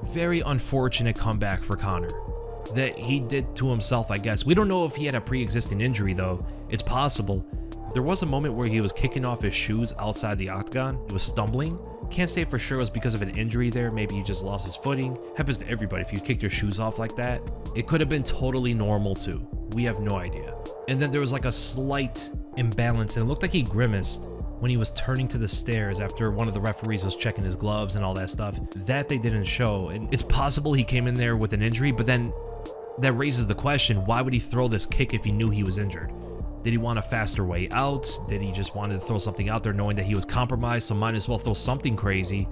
very unfortunate comeback for Conor that he did to himself, I guess. We don't know if he had a pre-existing injury, though. It's possible. There was a moment where he was kicking off his shoes outside the octagon. He was stumbling. Can't say for sure it was because of an injury there. Maybe he just lost his footing. Happens to everybody if you kick your shoes off like that. It could have been totally normal too. We have no idea. And then there was like a slight imbalance, and it looked like he grimaced when he was turning to the stairs after one of the referees was checking his gloves and all that stuff. That they didn't show. And it's possible he came in there with an injury, but then that raises the question, why would he throw this kick if he knew he was injured? Did he want a faster way out? Did he just want to throw something out there knowing that he was compromised, so might as well throw something crazy?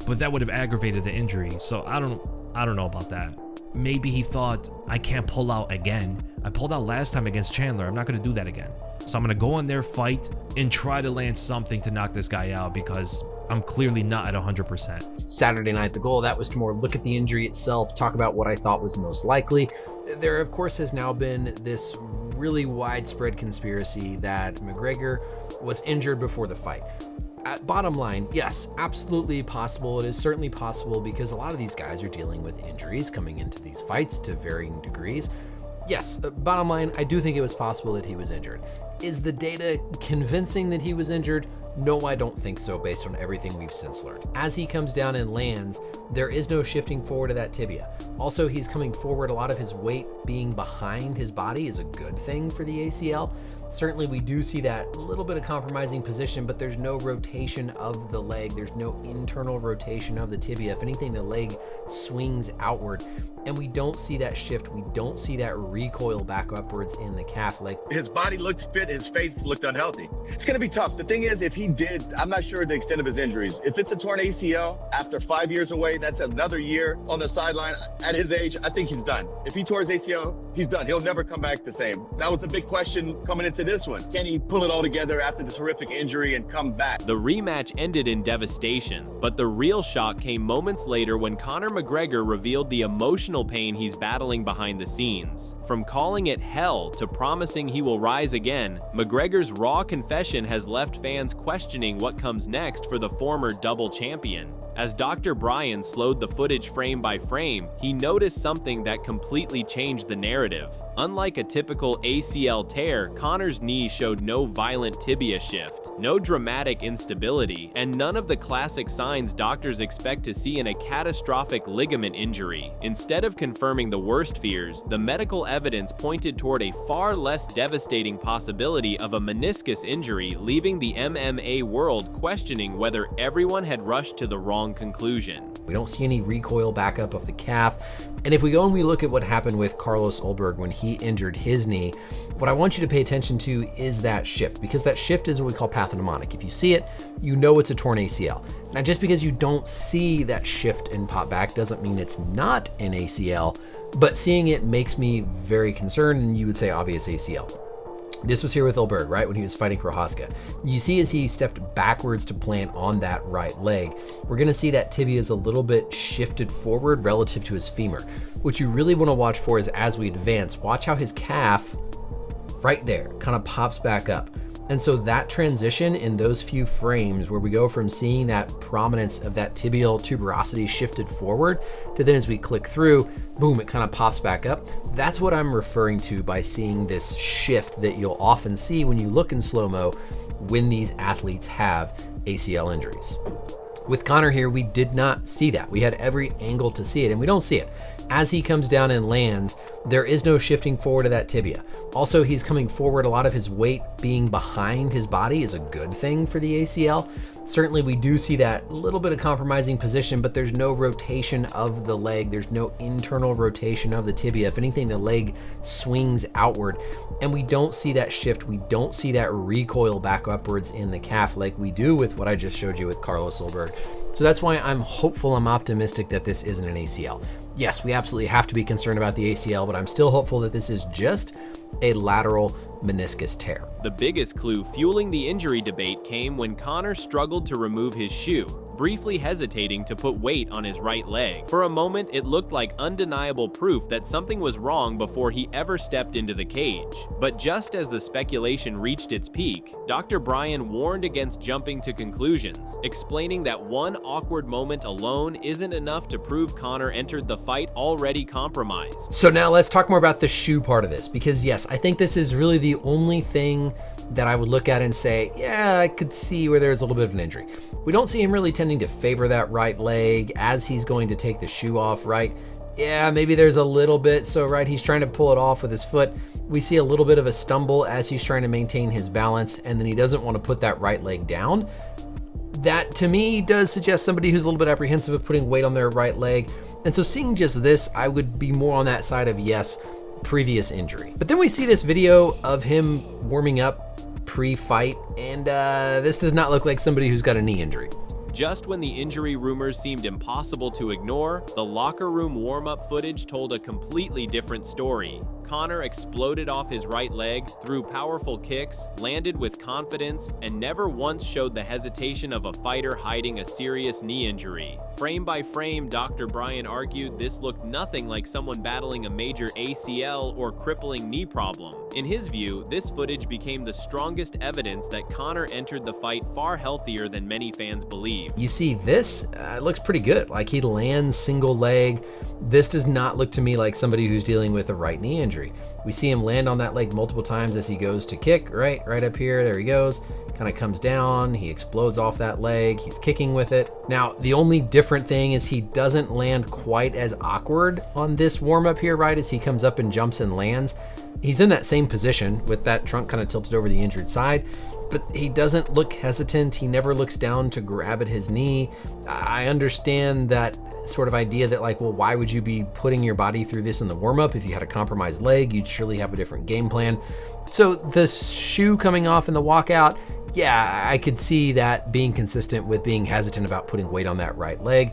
But that would have aggravated the injury, so I don't know about that. Maybe he thought, I can't pull out again. I pulled out last time against Chandler. I'm not going to do that again. So I'm going to go in there, fight, and try to land something to knock this guy out because I'm clearly not at 100%. Saturday night, the goal of that was to more look at the injury itself, talk about what I thought was most likely. There, of course, has now been this really widespread conspiracy that McGregor was injured before the fight. Bottom line, yes, absolutely possible. It is certainly possible because a lot of these guys are dealing with injuries coming into these fights to varying degrees. Yes, bottom line, I do think it was possible that he was injured. Is the data convincing that he was injured? No, I don't think so based on everything we've since learned. As he comes down and lands, there is no shifting forward of that tibia. Also, he's coming forward. A lot of his weight being behind his body is a good thing for the ACL. Certainly, we do see that little bit of compromising position, but there's no rotation of the leg. There's no internal rotation of the tibia. If anything, the leg swings outward, and we don't see that shift. We don't see that recoil back upwards in the calf. Like, his body looked fit, his face looked unhealthy. It's going to be tough. The thing is, if he did, I'm not sure the extent of his injuries. If it's a torn ACL after 5 years away, that's another year on the sideline. At his age, I think he's done. If he tore his ACL, he's done. He'll never come back the same. That was the big question coming into this one. Can he pull it all together after this horrific injury and come back? The rematch ended in devastation, but the real shock came moments later when Conor McGregor revealed the emotional pain he's battling behind the scenes. From calling it hell to promising he will rise again, McGregor's raw confession has left fans questioning what comes next for the former double champion. As Dr. Bryan slowed the footage frame by frame, he noticed something that completely changed the narrative. Unlike a typical ACL tear, Conor's knee showed no violent tibia shift, no dramatic instability, and none of the classic signs doctors expect to see in a catastrophic ligament injury. Instead of confirming the worst fears, the medical evidence pointed toward a far less devastating possibility of a meniscus injury, leaving the MMA world questioning whether everyone had rushed to the wrong conclusion. We don't see any recoil backup of the calf. And if we go and we look at what happened with Carlos Ulberg when he injured his knee, what I want you to pay attention to is that shift, because that shift is what we call pathognomonic. If you see it, you know it's a torn ACL. Now, just because you don't see that shift and pop back doesn't mean it's not an ACL, but seeing it makes me very concerned, and you would say obvious ACL. This was here with Ulberg, right, when he was fighting Prohaska. You see as he stepped backwards to plant on that right leg, we're gonna see that tibia is a little bit shifted forward relative to his femur. What you really wanna watch for is as we advance, watch how his calf, right there, kind of pops back up. And so that transition in those few frames where we go from seeing that prominence of that tibial tuberosity shifted forward to then as we click through, boom, it kind of pops back up. That's what I'm referring to by seeing this shift that you'll often see when you look in slow-mo when these athletes have ACL injuries. With Conor here, we did not see that. We had every angle to see it, and we don't see it. As he comes down and lands, there is no shifting forward of that tibia. Also, he's coming forward. A lot of his weight being behind his body is a good thing for the ACL. Certainly, we do see that little bit of compromising position, but there's no rotation of the leg. There's no internal rotation of the tibia. If anything, the leg swings outward, and we don't see that shift. We don't see that recoil back upwards in the calf like we do with what I just showed you with Carlos Ulberg. So that's why I'm hopeful, I'm optimistic that this isn't an ACL. Yes, we absolutely have to be concerned about the ACL, but I'm still hopeful that this is just a lateral meniscus tear. The biggest clue fueling the injury debate came when Conor struggled to remove his shoe. briefly hesitating to put weight on his right leg. For a moment, it looked like undeniable proof that something was wrong before he ever stepped into the cage. But just as the speculation reached its peak, Dr. Bryan warned against jumping to conclusions, explaining that one awkward moment alone isn't enough to prove Conor entered the fight already compromised. So now let's talk more about the shoe part of this, because yes, I think this is really the only thing that I would look at and say, yeah, I could see where there's a little bit of an injury. We don't see him really tending to favor that right leg as he's going to take the shoe off, right? Yeah, maybe there's a little bit. So, right, he's trying to pull it off with his foot. We see a little bit of a stumble as he's trying to maintain his balance, and then he doesn't want to put that right leg down. That, to me, does suggest somebody who's a little bit apprehensive of putting weight on their right leg. And so seeing just this, I would be more on that side of yes, previous injury. But then we see this video of him warming up pre-fight, and this does not look like somebody who's got a knee injury. Just when the injury rumors seemed impossible to ignore, the locker room warm-up footage told a completely different story. Conor exploded off his right leg, threw powerful kicks, landed with confidence, and never once showed the hesitation of a fighter hiding a serious knee injury. Frame by frame, Dr. Bryan argued this looked nothing like someone battling a major ACL or crippling knee problem. In his view, this footage became the strongest evidence that Conor entered the fight far healthier than many fans believe. You see this, it looks pretty good. Like he lands single leg. This does not look to me like somebody who's dealing with a right knee injury. We see him land on that leg multiple times as he goes to kick, right up here, there he goes. Kind of comes down, he explodes off that leg, he's kicking with it. Now, the only different thing is he doesn't land quite as awkward on this warm up here, right, as he comes up and jumps and lands. He's in that same position with that trunk kind of tilted over the injured side, but he doesn't look hesitant. He never looks down to grab at his knee. I understand that sort of idea that like, well, why would you be putting your body through this in the warm-up? If you had a compromised leg, you'd surely have a different game plan. So the shoe coming off in the walkout, yeah, I could see that being consistent with being hesitant about putting weight on that right leg.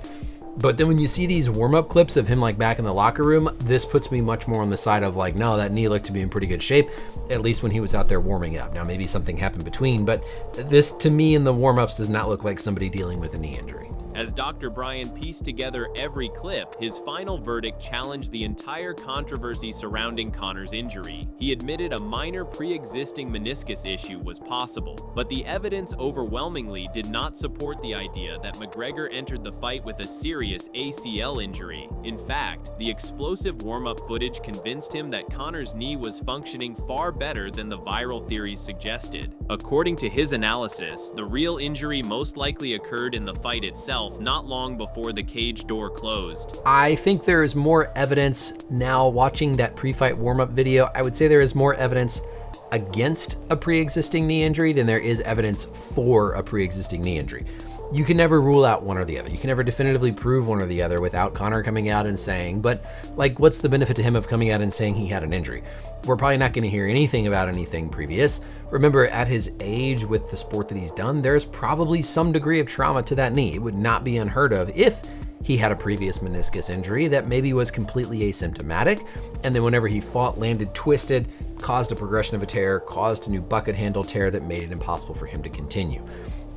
But then when you see these warm-up clips of him like back in the locker room, this puts me much more on the side of like, no, that knee looked to be in pretty good shape, at least when he was out there warming up. Now maybe something happened between, but this to me in the warm-ups does not look like somebody dealing with a knee injury. As Dr. Bryan pieced together every clip, his final verdict challenged the entire controversy surrounding Conor's injury. He admitted a minor pre-existing meniscus issue was possible, but the evidence overwhelmingly did not support the idea that McGregor entered the fight with a serious ACL injury. In fact, the explosive warm-up footage convinced him that Conor's knee was functioning far better than the viral theories suggested. According to his analysis, the real injury most likely occurred in the fight itself, not long before the cage door closed. I think there is more evidence now watching that pre-fight warm-up video. I would say there is more evidence against a pre-existing knee injury than there is evidence for a pre-existing knee injury. You can never rule out one or the other. You can never definitively prove one or the other without Conor coming out and saying, but like, what's the benefit to him of coming out and saying he had an injury? We're probably not going to hear anything about anything previous. Remember, at his age with the sport that he's done, there's probably some degree of trauma to that knee. It would not be unheard of if he had a previous meniscus injury that maybe was completely asymptomatic, and then whenever he fought, landed twisted, caused a progression of a tear, caused a new bucket handle tear that made it impossible for him to continue.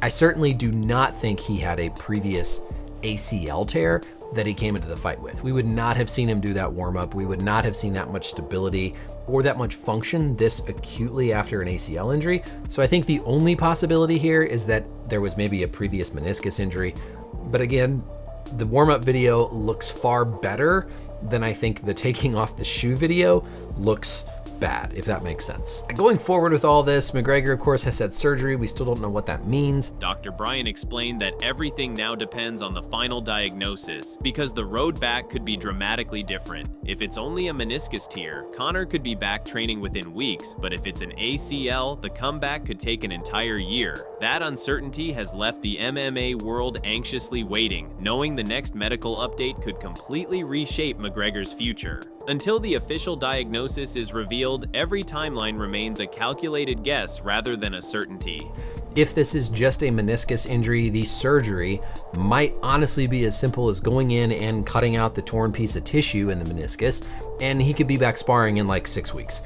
I certainly do not think he had a previous ACL tear that he came into the fight with. We would not have seen him do that warm-up. We would not have seen that much stability or that much function this acutely after an ACL injury. So I think the only possibility here is that there was maybe a previous meniscus injury. But again, the warm-up video looks far better than I think the taking off the shoe video looks bad, if that makes sense. Going forward with all this, McGregor, of course, has had surgery. We still don't know what that means. Dr. Bryan explained that everything now depends on the final diagnosis, because the road back could be dramatically different. If it's only a meniscus tear, Conor could be back training within weeks, but if it's an ACL, the comeback could take an entire year. That uncertainty has left the MMA world anxiously waiting, knowing the next medical update could completely reshape McGregor's future. Until the official diagnosis is revealed, every timeline remains a calculated guess rather than a certainty. If this is just a meniscus injury, the surgery might honestly be as simple as going in and cutting out the torn piece of tissue in the meniscus, and he could be back sparring in like 6 weeks.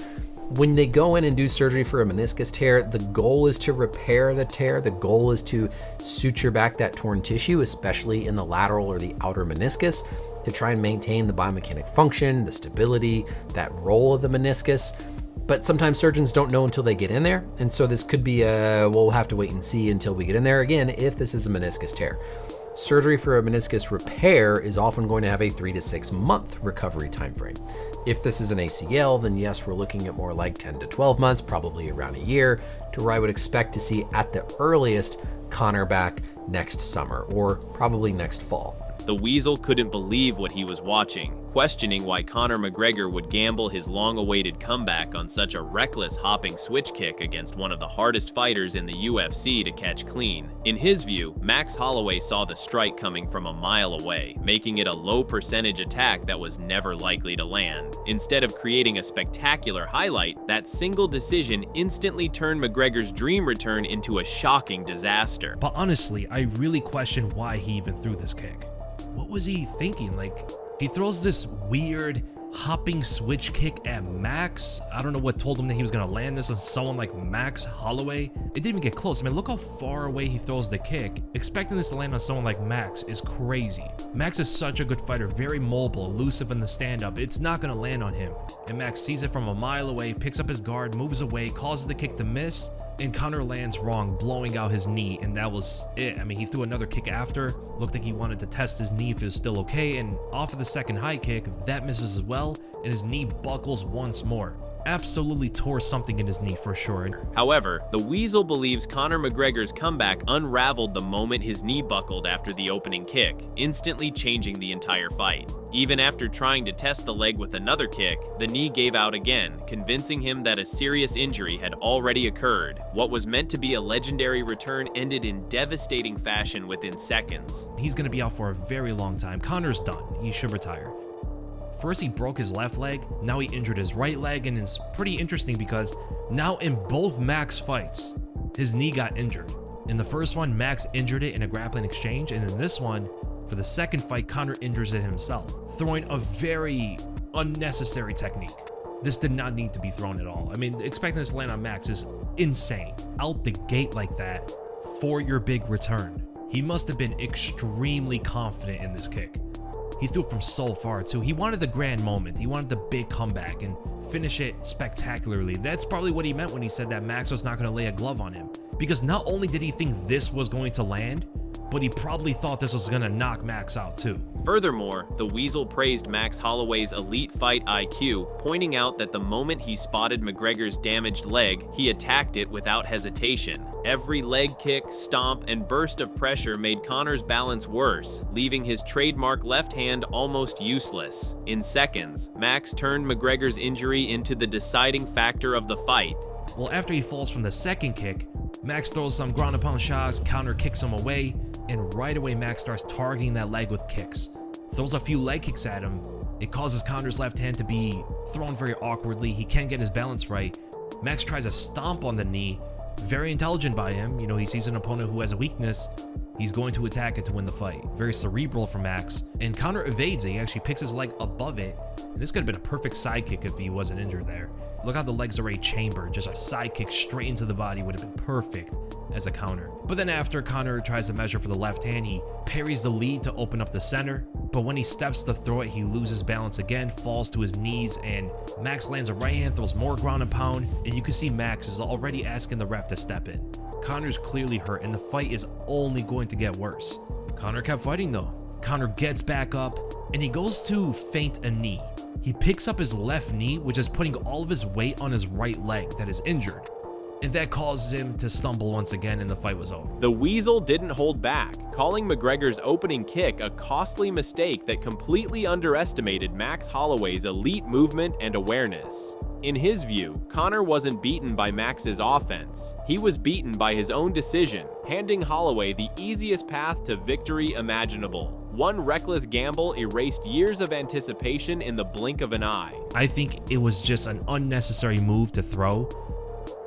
When they go in and do surgery for a meniscus tear, the goal is to repair the tear. The goal is to suture back that torn tissue, especially in the lateral or the outer meniscus, to try and maintain the biomechanic function, the stability, that roll of the meniscus. But sometimes surgeons don't know until they get in there. And so this could be we'll have to wait and see until we get in there again if this is a meniscus tear. Surgery for a meniscus repair is often going to have a 3 to 6 month recovery time frame. If this is an ACL, then yes, we're looking at more like 10 to 12 months, probably around a year, to where I would expect to see at the earliest Conor back next summer or probably next fall. The Weasel couldn't believe what he was watching, questioning why Conor McGregor would gamble his long-awaited comeback on such a reckless hopping switch kick against one of the hardest fighters in the UFC to catch clean. In his view, Max Holloway saw the strike coming from a mile away, making it a low-percentage attack that was never likely to land. Instead of creating a spectacular highlight, that single decision instantly turned McGregor's dream return into a shocking disaster. But honestly, I really question why he even threw this kick. What was he thinking? Like, he throws this weird hopping switch kick at Max. I don't know what told him that he was going to land this on someone like Max Holloway. It didn't even get close. I mean, look how far away he throws the kick. Expecting this to land on someone like Max is crazy. Max is such a good fighter, very mobile, elusive in the stand-up. It's not going to land on him. And Max sees it from a mile away, picks up his guard, moves away, causes the kick to miss, and Conor lands wrong, blowing out his knee, and that was it. I mean, he threw another kick after, looked like he wanted to test his knee if it was still okay, and off of the second high kick, that misses as well, and his knee buckles once more. Absolutely tore something in his knee for sure. However, the Weasel believes Conor McGregor's comeback unraveled the moment his knee buckled after the opening kick, instantly changing the entire fight. Even after trying to test the leg with another kick, the knee gave out again, convincing him that a serious injury had already occurred. What was meant to be a legendary return ended in devastating fashion within seconds. He's going to be out for a very long time. Conor's done. He should retire. First he broke his left leg, now he injured his right leg, and it's pretty interesting because now in both Max fights, his knee got injured. In the first one, Max injured it in a grappling exchange, and in this one, for the second fight, Conor injures it himself, throwing a very unnecessary technique. This did not need to be thrown at all. I mean, expecting this to land on Max is insane. Out the gate like that for your big return. He must have been extremely confident in this kick. He threw it from so far too. He wanted the grand moment. He wanted the big comeback and finish it spectacularly. That's probably what he meant when he said that Max was not going to lay a glove on him. Because not only did he think this was going to land, but he probably thought this was going to knock Max out too. Furthermore, the Weasel praised Max Holloway's elite fight IQ, pointing out that the moment he spotted McGregor's damaged leg, he attacked it without hesitation. Every leg kick, stomp, and burst of pressure made Conor's balance worse, leaving his trademark left hand almost useless. In seconds, Max turned McGregor's injury into the deciding factor of the fight. Well, after he falls from the second kick, Max throws some ground and pound shots, Conor kicks him away, and right away Max starts targeting that leg with kicks. Throws a few leg kicks at him. It causes Conor's left hand to be thrown very awkwardly. He can't get his balance right. Max tries a stomp on the knee. Very intelligent by him. You know, he sees an opponent who has a weakness. He's going to attack it to win the fight. Very cerebral from Max. And Conor evades it. He actually picks his leg above it. And this could have been a perfect side kick if he wasn't injured there. Look how the leg's already chambered. Just a side kick straight into the body would have been perfect as a counter. But then after Conor tries to measure for the left hand, he parries the lead to open up the center. But when he steps to throw it, he loses balance again, falls to his knees, and Max lands a right hand, throws more ground and pound, and you can see Max is already asking the ref to step in. Conor's clearly hurt, and the fight is only going to get worse. Conor kept fighting though. Conor gets back up, and he goes to feint a knee. He picks up his left knee, which is putting all of his weight on his right leg that is injured. And that causes him to stumble once again, and the fight was over. The Weasel didn't hold back, calling McGregor's opening kick a costly mistake that completely underestimated Max Holloway's elite movement and awareness. In his view, Conor wasn't beaten by Max's offense. He was beaten by his own decision, handing Holloway the easiest path to victory imaginable. One reckless gamble erased years of anticipation in the blink of an eye. I think it was just an unnecessary move to throw.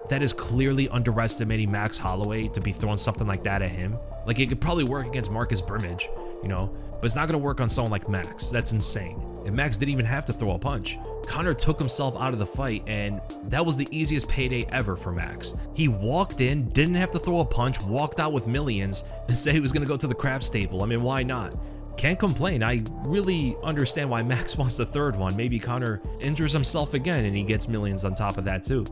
That is clearly underestimating Max Holloway to be throwing something like that at him. Like, it could probably work against Marcus Brimage. you know? But it's not gonna work on someone like Max. That's insane. And Max didn't even have to throw a punch. Conor took himself out of the fight, and that was the easiest payday ever for Max. He walked in, didn't have to throw a punch, walked out with millions, and said he was gonna go to the crab staple. I mean, why not? Can't complain. I really understand why Max wants the third one. Maybe Conor injures himself again and he gets millions on top of that too.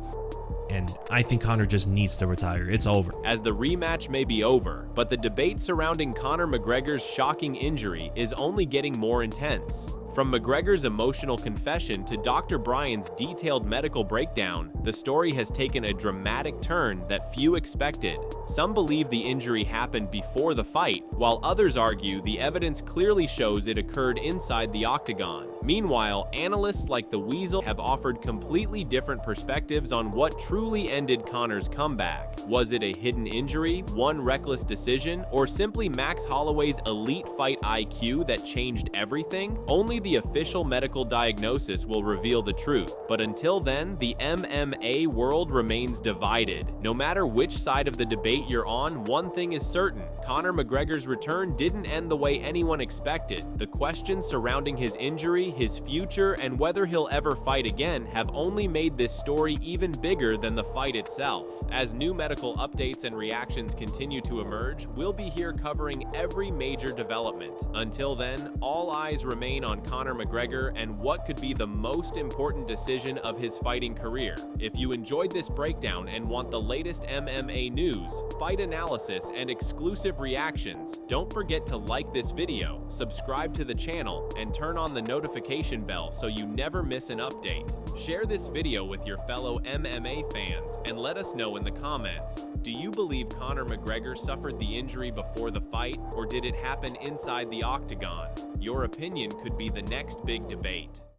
And I think Conor just needs to retire. It's over. As the rematch may be over, but the debate surrounding Conor McGregor's shocking injury is only getting more intense. From McGregor's emotional confession to Dr. Bryan's detailed medical breakdown, the story has taken a dramatic turn that few expected. Some believe the injury happened before the fight, while others argue the evidence clearly shows it occurred inside the Octagon. Meanwhile, analysts like the Weasel have offered completely different perspectives on what truly ended Conor's comeback. Was it a hidden injury, one reckless decision, or simply Max Holloway's elite fight IQ that changed everything? Only the official medical diagnosis will reveal the truth, but until then, the MMA world remains divided. No matter which side of the debate you're on, one thing is certain: Conor McGregor's return didn't end the way anyone expected. The questions surrounding his injury, his future, and whether he'll ever fight again have only made this story even bigger than the fight itself. As new medical updates and reactions continue to emerge, we'll be here covering every major development. Until then, all eyes remain on Conor McGregor and what could be the most important decision of his fighting career. If you enjoyed this breakdown and want the latest MMA news, fight analysis, and exclusive reactions, don't forget to like this video, subscribe to the channel, and turn on the notification bell so you never miss an update. Share this video with your fellow MMA fans and let us know in the comments. Do you believe Conor McGregor suffered the injury before the fight, or did it happen inside the Octagon? Your opinion could be the next big debate.